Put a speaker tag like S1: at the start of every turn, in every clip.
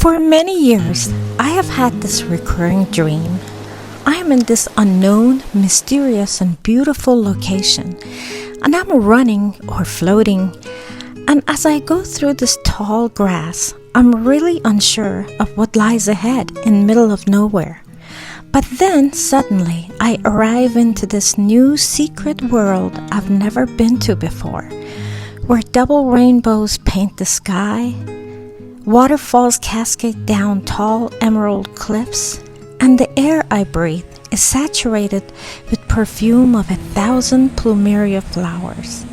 S1: For many years, I have had this recurring dream. I am in this unknown, mysterious, and beautiful location, and I'm running or floating. And as I go through this tall grass, I'm really unsure of what lies ahead in the middle of nowhere. But then suddenly I arrive into this new secret world I've never been to before, where double rainbows paint the sky, waterfalls cascade down tall emerald cliffs, and the air I breathe is saturated with perfume of 1,000 plumeria flowers.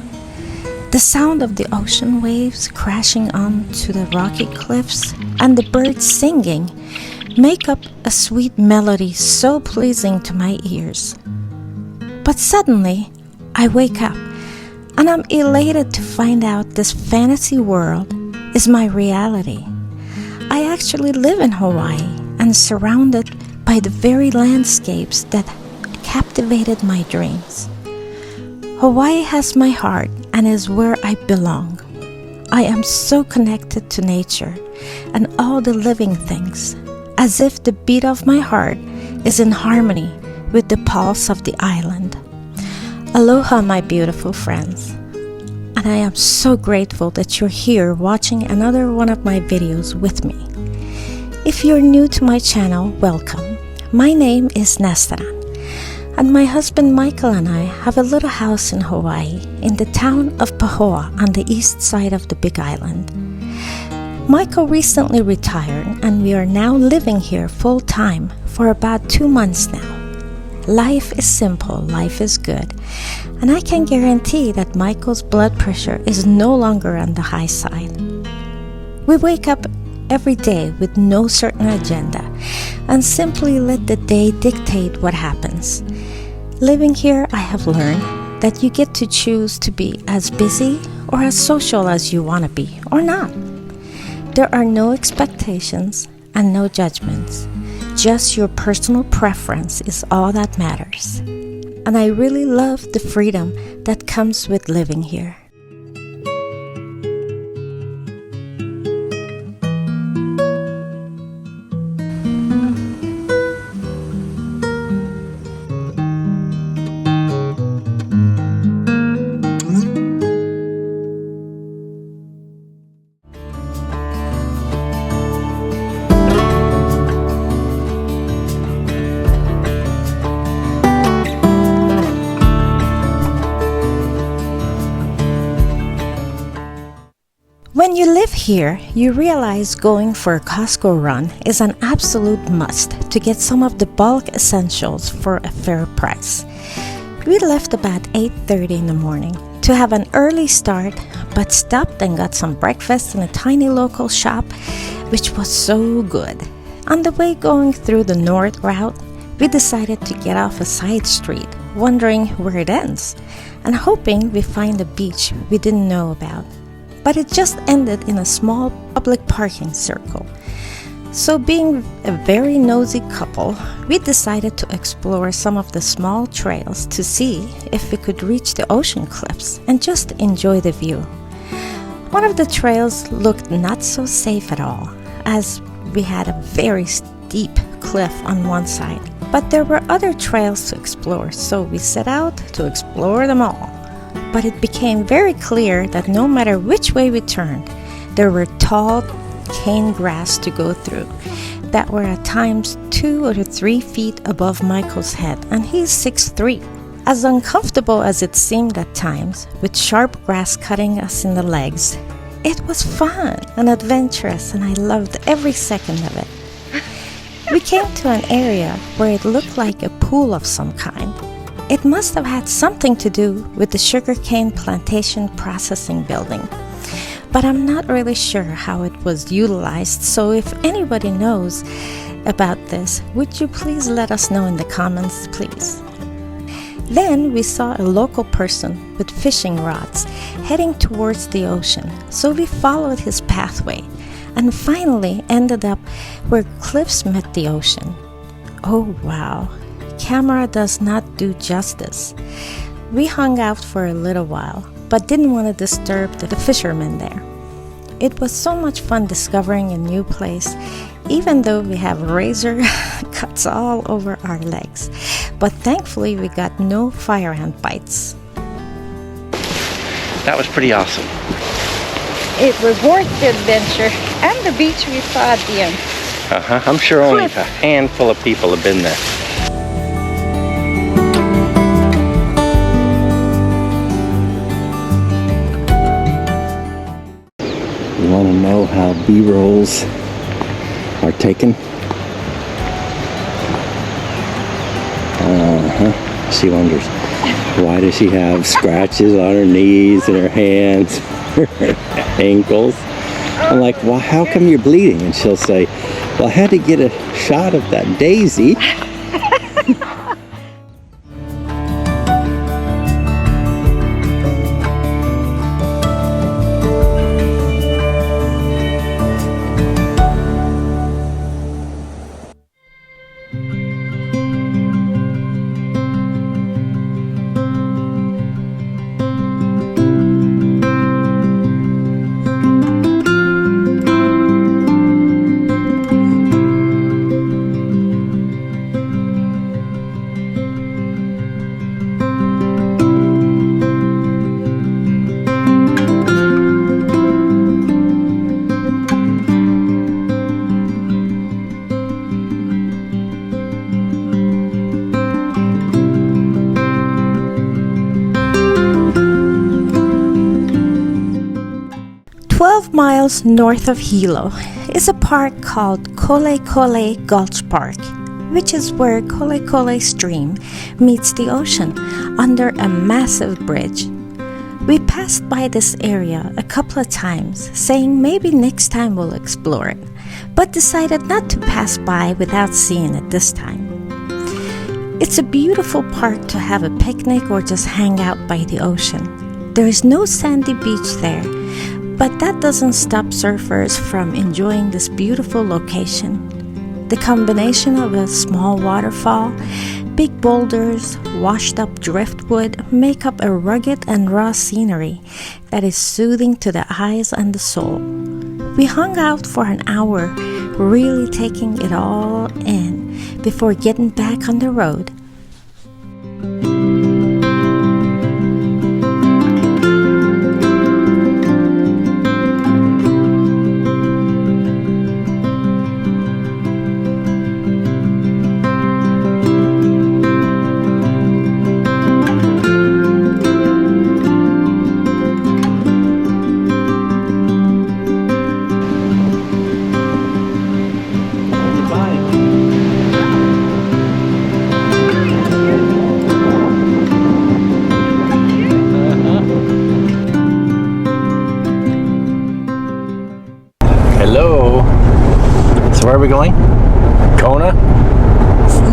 S1: The sound of the ocean waves crashing onto the rocky cliffs and the birds singing make up a sweet melody so pleasing to my ears. But suddenly, I wake up and I'm elated to find out this fantasy world is my reality. I actually live in Hawaii and surrounded by the very landscapes that captivated my dreams. Hawaii has my heart and is where I belong. I am so connected to nature and all the living things, as if the beat of my heart is in harmony with the pulse of the island. Aloha, my beautiful friends. And I am so grateful that you're here watching another one of my videos with me. If you're new to my channel, welcome. My name is Nastaran, and my husband Michael and I have a little house in Hawaii in the town of Pahoa on the east side of the Big Island. Michael recently retired and we are now living here full time for about 2 months now. Life is simple, life is good, and I can guarantee that Michael's blood pressure is no longer on the high side. We wake up every day with no certain agenda and simply let the day dictate what happens. Living here, I have learned that you get to choose to be as busy or as social as you want to be, or not. There are no expectations and no judgments. Just your personal preference is all that matters. And I really love the freedom that comes with living here. When you live here, you realize going for a Costco run is an absolute must to get some of the bulk essentials for a fair price. We left about 8:30 in the morning to have an early start, but stopped and got some breakfast in a tiny local shop, which was so good. On the way going through the north route, we decided to get off a side street, wondering where it ends, and hoping we find a beach we didn't know about. But it just ended in a small public parking circle. So being a very nosy couple, we decided to explore some of the small trails to see if we could reach the ocean cliffs and just enjoy the view. One of the trails looked not so safe at all, as we had a very steep cliff on one side. But there were other trails to explore, so we set out to explore them all. But it became very clear that no matter which way we turned, there were tall cane grass to go through that were at times 2 or 3 feet above Michael's head, and he's 6'3". As uncomfortable as it seemed at times, with sharp grass cutting us in the legs, it was fun and adventurous, and I loved every second of it. We came to an area where it looked like a pool of some kind. It must have had something to do with the sugarcane plantation processing building, but I'm not really sure how it was utilized, so if anybody knows about this, would you please let us know in the comments, please? Then we saw a local person with fishing rods heading towards the ocean, so we followed his pathway and finally ended up where cliffs met the ocean. Oh wow! Camera does not do justice. We hung out for a little while, but didn't want to disturb the fishermen there. It was so much fun discovering a new place, even though we have razor cuts all over our legs. But thankfully we got no fire ant bites.
S2: That was pretty awesome.
S1: It was worth the adventure and the beach we saw at the end.
S2: I'm sure only a handful of people have been there. You want to know how B-rolls are taken? She wonders, why does she have scratches on her knees and her hands, her ankles? I'm like, well, how come you're bleeding? And she'll say, well, I had to get a shot of that daisy.
S1: 12 miles north of Hilo is a park called Kole Kole Gulch Park, which is where Kole Kole stream meets the ocean under a massive bridge. We passed by this area a couple of times, saying maybe next time we'll explore it, but decided not to pass by without seeing it this time. It's a beautiful park to have a picnic or just hang out by the ocean. There is no sandy beach there, but that doesn't stop surfers from enjoying this beautiful location. The combination of a small waterfall, big boulders, washed up driftwood make up a rugged and raw scenery that is soothing to the eyes and the soul. We hung out for an hour, really taking it all in before getting back on the road.
S2: Where are we going? Kona?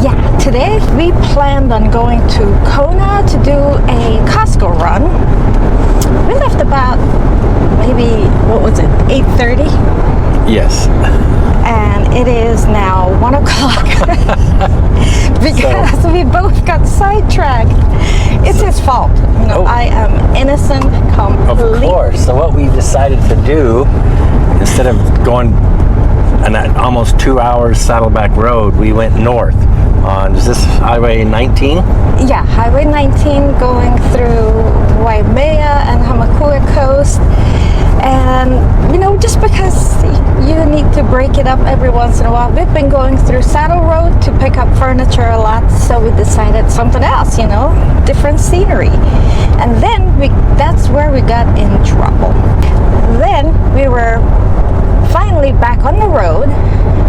S1: Yeah, today we planned on going to Kona to do a Costco run. We left about maybe, 8:30?
S2: Yes.
S1: And it is now 1 o'clock because we both got sidetracked. It's his fault. I am innocent completely.
S2: Of course. So what we decided to do, instead of going on that almost 2 hours Saddleback Road, we went north on, is this Highway 19?
S1: Yeah, Highway 19 going through Waimea and Hamakua Coast. And, just because you need to break it up every once in a while, we've been going through Saddle Road to pick up furniture a lot, so we decided something else, different scenery. And then that's where we got in trouble. Then we were finally back on the road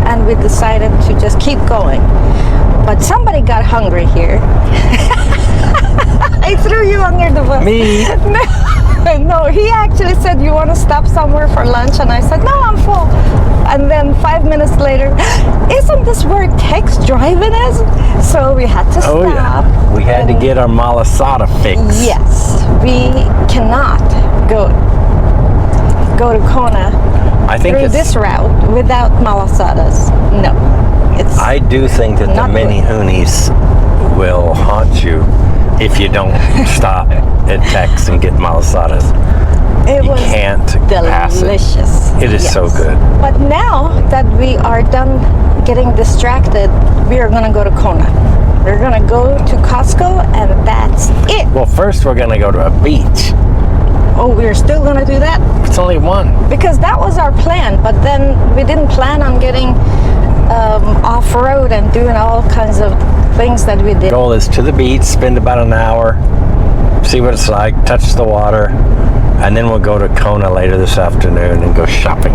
S1: and we decided to just keep going, but somebody got hungry here. I threw you under the bus.
S2: Me?
S1: No, he actually said, you want to stop somewhere for lunch? And I said, no, I'm full. And then 5 minutes later, isn't this where Tex driving is? So we had to stop.
S2: Yeah. We had to get our malasada fix.
S1: Yes, we cannot go to Kona through this route without malasadas. No,
S2: I do think that the mini hoonies will haunt you if you don't stop at Tex and get malasadas.
S1: It
S2: You
S1: was
S2: can't pass it.
S1: delicious.
S2: It is so good.
S1: But now that we are done getting distracted, we are gonna go to Kona. We're gonna go to Costco, and that's it.
S2: Well, first we're gonna go to a beach.
S1: Oh, we're still gonna do that?
S2: It's only one.
S1: Because that was our plan, but then we didn't plan on getting off-road and doing all kinds of things that we did.
S2: Goal is to the beach, spend about an hour, see what it's like, touch the water, and then we'll go to Kona later this afternoon and go shopping.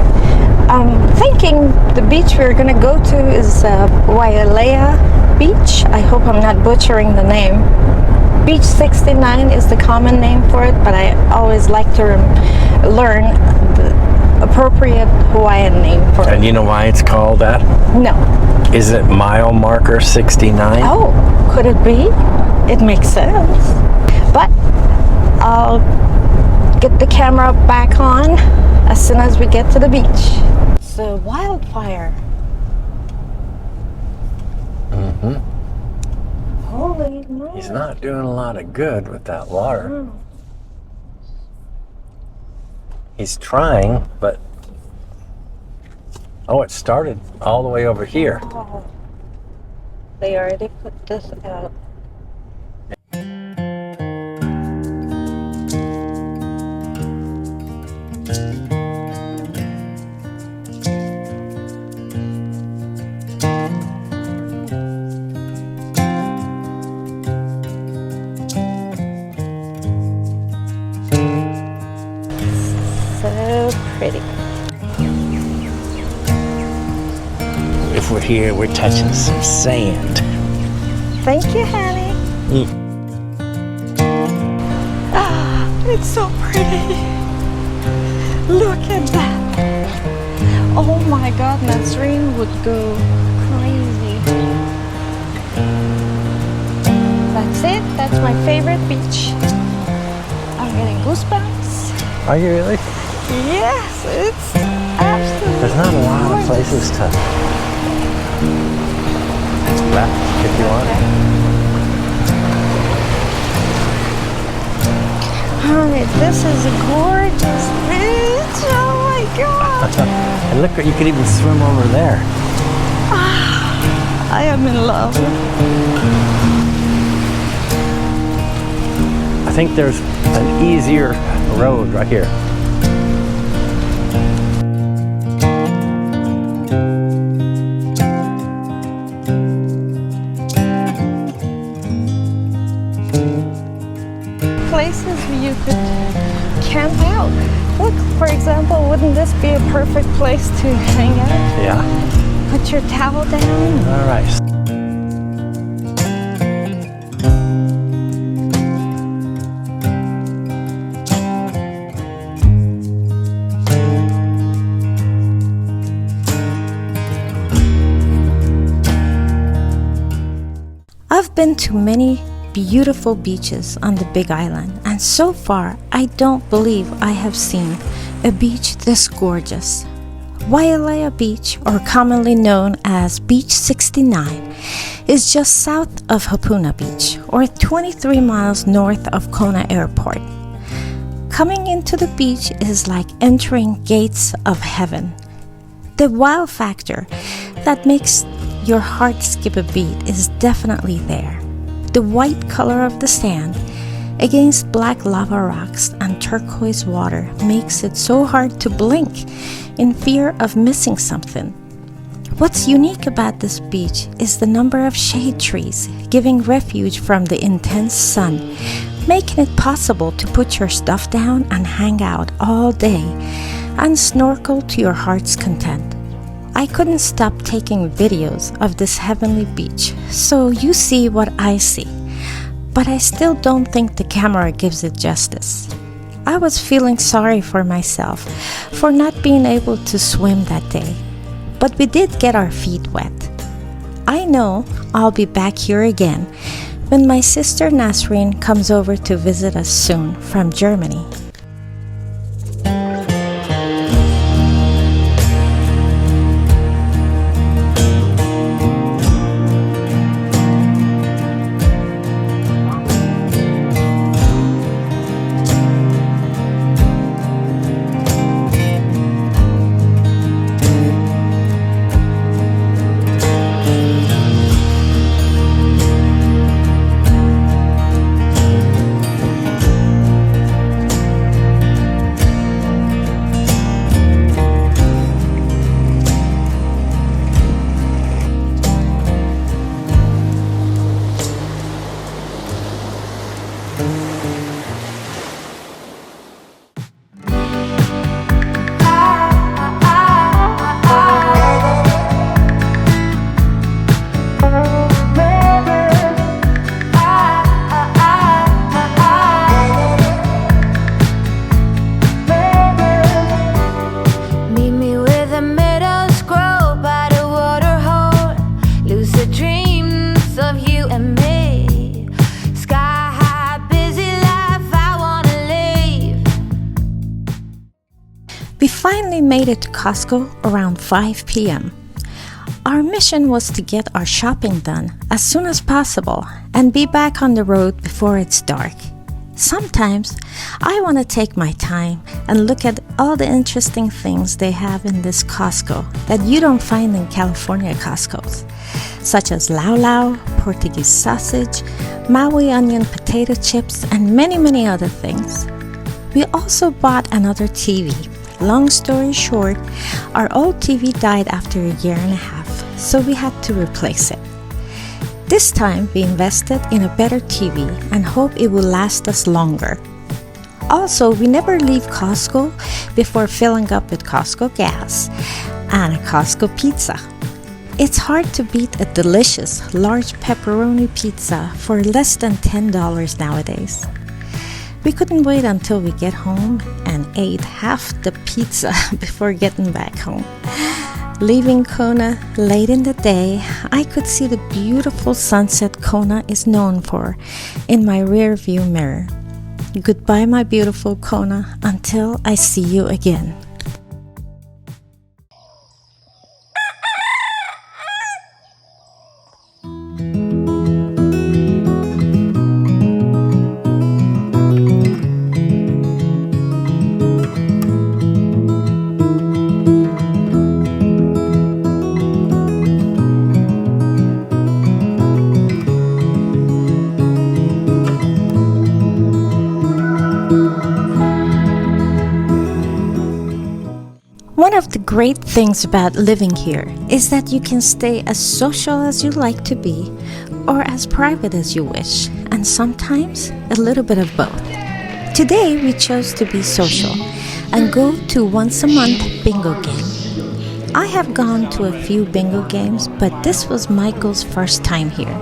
S1: I'm thinking the beach we're gonna go to is Waialea Beach. I hope I'm not butchering the name. Beach 69 is the common name for it, but I always like to learn the appropriate Hawaiian name for it.
S2: And you know why it's called that?
S1: No.
S2: Is it mile marker 69?
S1: Oh, could it be? It makes sense. But I'll get the camera back on as soon as we get to the beach. It's a wildfire.
S2: Mm-hmm.
S1: Holy moly.
S2: He's not doing a lot of good with that water.
S1: Mm.
S2: He's trying, but... Oh, it started all the way over here.
S1: Oh. They already put this out. So pretty.
S2: If we're here, we're touching some sand.
S1: Thank you, honey. Ah, it's so pretty. Look at that. Oh my God, Nastaran would go crazy. That's it. That's my favorite beach. I'm getting goosebumps.
S2: Are you really?
S1: Yes, it's absolutely
S2: There's not a lot of
S1: gorgeous.
S2: places to left if you want.
S1: Honey, this is a gorgeous beach. Oh my God.
S2: And look, you could even swim over there.
S1: I am in love.
S2: I think there's an easier road right here.
S1: Places where you could camp out. Look, for example, wouldn't this be a perfect place to hang out?
S2: Yeah.
S1: Put your towel down.
S2: All right.
S1: I've been to many beautiful beaches on the Big Island, and so far I don't believe I have seen a beach this gorgeous. Waialea Beach, or commonly known as Beach 69, is just south of Hapuna Beach, or 23 miles north of Kona Airport. Coming into the beach is like entering gates of heaven. The wow factor that makes your heart skip a beat is definitely there. The white color of the sand against black lava rocks and turquoise water makes it so hard to blink in fear of missing something. What's unique about this beach is the number of shade trees giving refuge from the intense sun, making it possible to put your stuff down and hang out all day and snorkel to your heart's content. I couldn't stop taking videos of this heavenly beach, so you see what I see. But I still don't think the camera gives it justice. I was feeling sorry for myself for not being able to swim that day, but we did get our feet wet. I know I'll be back here again when my sister Nastaran comes over to visit us soon from Germany. finally made it to Costco around 5 p.m. Our mission was to get our shopping done as soon as possible and be back on the road before it's dark. Sometimes I want to take my time and look at all the interesting things they have in this Costco that you don't find in California Costcos, such as lau lau, Portuguese sausage, Maui onion potato chips, and many other things. We also bought another TV. Long story short, our old TV died after a year and a half, so we had to replace it. This time we invested in a better TV and hope it will last us longer. Also, we never leave Costco before filling up with Costco gas and a Costco pizza. It's hard to beat a delicious large pepperoni pizza for less than $10 nowadays. We couldn't wait until we get home and ate half the pizza before getting back home. Leaving Kona late in the day, I could see the beautiful sunset Kona is known for in my rear view mirror. Goodbye, my beautiful Kona, until I see you again. One of the great things about living here is that you can stay as social as you like to be or as private as you wish, and sometimes a little bit of both. Today we chose to be social and go to once a month bingo game. I have gone to a few bingo games, but this was Michael's first time here.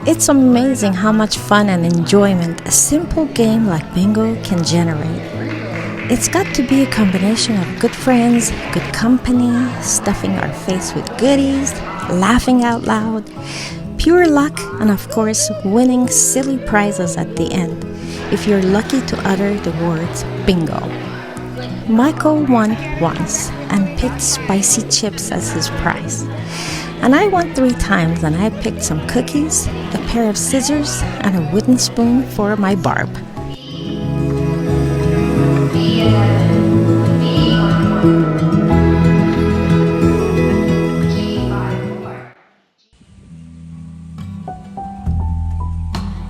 S1: It's amazing how much fun and enjoyment a simple game like bingo can generate. It's got to be a combination of good friends, good company, stuffing our face with goodies, laughing out loud, pure luck, and of course, winning silly prizes at the end, if you're lucky to utter the words bingo. Michael won once and picked spicy chips as his prize. And I won 3 times and I picked some cookies, a pair of scissors, and a wooden spoon for my barb.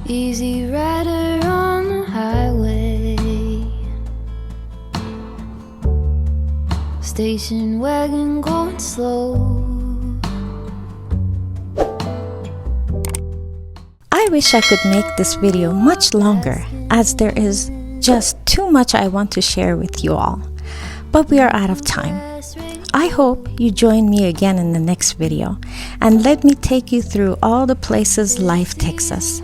S3: Easy rider on the highway, station wagon going slow.
S1: I wish I could make this video much longer, as there is just too much I want to share with you all, but we are out of time. I hope you join me again in the next video and let me take you through all the places life takes us.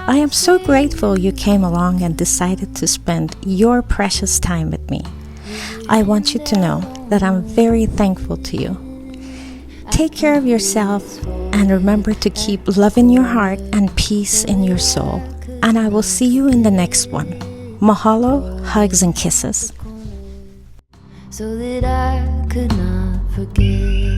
S1: I am so grateful you came along and decided to spend your precious time with me. I want you to know that I'm very thankful to you. Take care of yourself and remember to keep love in your heart and peace in your soul. And I will see you in the next one. Mahalo, hugs and kisses.
S3: So that I could not forget.